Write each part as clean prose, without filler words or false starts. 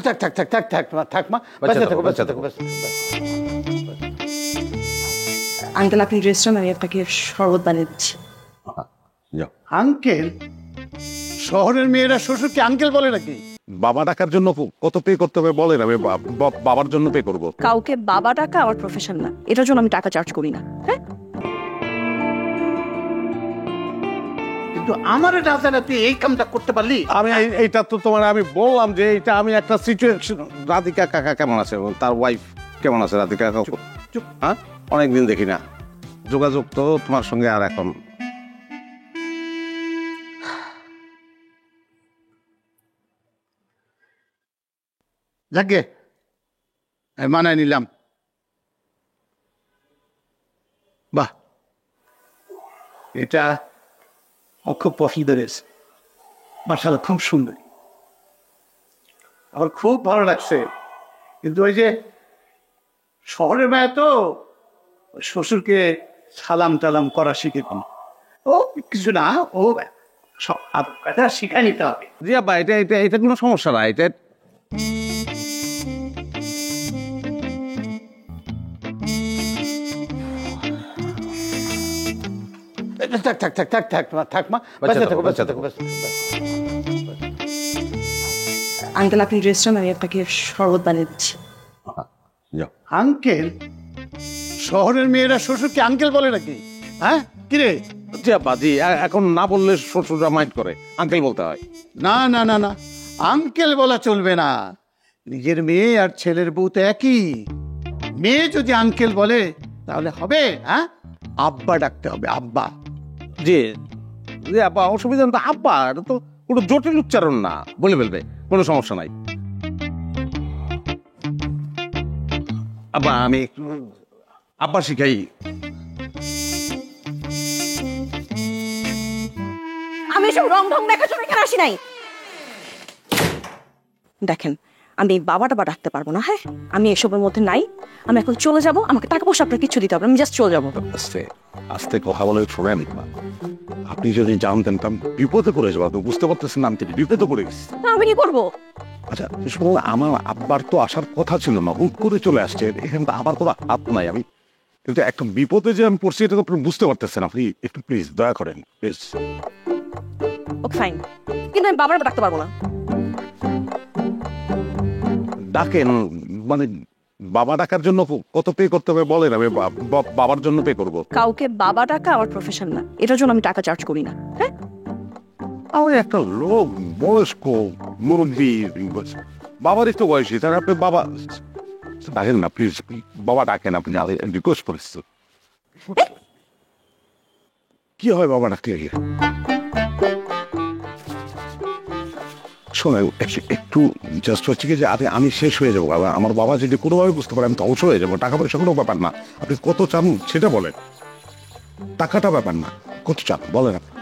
থাক থাক থাক থাক থাক থাক মা, বাঁচা থাকো বাঁচা থাকো। আঙ্কেল আপনি রেস্টুরেন্ট, আমি আপনাকে শরবত বানিয়ে দিচ্ছি। আঙ্কেল? শহরের মেয়েরা শ্বশুরকে আঙ্কেল বলে নাকি? বাবা ডাকার জন্য কত পে করতে হবে বলেন, আমি বাবার জন্য পে করবো। কাউকে বাবা ডাকা আমার প্রফেশন না, এটার জন্য আমি টাকা চার্জ করি না। হ্যাঁ, কিন্তু আমার না জানা তুই এই কামটা করতে পারলি? আমি এইটা তো তোমার আমি বললাম যে এটা আমি একটা সিচুয়েশন। রাধিকা কাকা কেমন আছে, তার ওয়াইফ কেমন আছে? রাধিকা কাকা চুপ। হ্যাঁ, অনেকদিন দেখি না, যোগাযোগ তো তোমার সঙ্গে আর এখন। যাকে মানায় নিলাম। বাহ, এটা খুব পছন্দ হয়েছে, মাশাআল্লাহ খুব সুন্দরী, আমার খুব ভালো লাগছে। কিন্তু ওই যে শহরের মেয়ে তো শ্বশুরকে সালাম টালাম করা শিখে ও কিছু না, ও কথা শিখা নিতে হবে। জি আব্বা, এটা এটা এটা কোনো সমস্যা না। এটা থাক থাক থাক থাক থাক থাক মা, বাঁচা থাকো বাঁচা থাকো। আঙ্কেল আপনি রেস্টুরেন্ট, আমি আপনাকে শরবত বানিয়ে দিচ্ছি। আঙ্কেল? শহরের মেয়েরা শ্বশুরকে আঙ্কেল বলে নাকি? হ্যাঁ কিরে? জি আব্বা, জি এখন না বললে শ্বশুররা মাইন্ড করে, আঙ্কেল বলতে হয়। না না না না, আঙ্কেল বলা চলবে না। নিজের মেয়ে আর ছেলের বউ তো একই। মেয়ে যদি আঙ্কেল বলে তাহলে হবে? হ্যাঁ, আব্বা ডাকতে হবে, আব্বা। জি জি আব্বা, অসুবিধা নেই তো আব্বা, এটা তো কোনো জটিল উচ্চারণ না, বলে ফেলবে, কোনো সমস্যা নাই। আব্বা আমি আব্বা শিখাই। আমি এসব রং ঢং দেখার জন্য এখানে আসি নাই। দেখেন, আমি বাবাটা বা ডাকতে পারবো না। হ্যাঁ, আমি এসবের মধ্যে নাই। আমি এখন চলে যাব, আমাকে টাকা পয়সা আপনার কিছু দিতে হবে, আমি জাস্ট চলে যাবো। আস্তে আস্তে কথা বলে শোনেন, আপনি যদি জানতেন তো আমি বিপদে পড়ে যাবো। আপনি বুঝতে পারতেছেন না আমি বিপদে পড়ে গেছি। আমি কি করবো? আচ্ছা শুনুন, আমার আব্বার তো আসার কথা ছিল না, হুট করে চলে আসছে, এখানে তো আমার কোনো হাত নাই। আমি কিন্তু একটা বিপদে যে আমি পড়ছি এটা তো আপনি বুঝতে পারতেছেন। আপনি একটু প্লিজ দয়া করেন প্লিজ। ওকে ফাইন, কিন্তু আমি বাবার ডাকতে পারবো না। ডাকেন মানে বাবা ডাকার জন্য কত পে করতে হবে বলেন, আমি বাবার জন্য পে করবো। কাউকে বাবা ডাকা আমার প্রফেশন না, এটার জন্য আমি টাকা চার্জ করি না। হ্যাঁ, আমি একটা লোক, বয়স্ক মুরব্বী, বাবারই তো বয়সী, তার আপনি বাবা ডাকেন না প্লিজ, বাবা ডাকেন, আপনি রিকোয়েস্ট করেছেন। কি হয় বাবা ডাকতে গিয়ে? শোনো একটু জাস্ট হচ্ছে কি যে আমি শেষ হয়ে যাবো, আমার বাবা যদি কোনোভাবে বুঝতে পারে আমি তো অবশ্যই হয়ে যাবো। টাকা পয়সা কোনো ব্যাপার না, আপনি কত চান সেটা বলেন, টাকাটা ব্যাপার না, কত চান বলেন আপনি।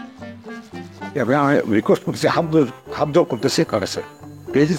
আমি রিকোয়েস্ট করতেছি, হাত জোর করতেছি, করেছে প্লিজ।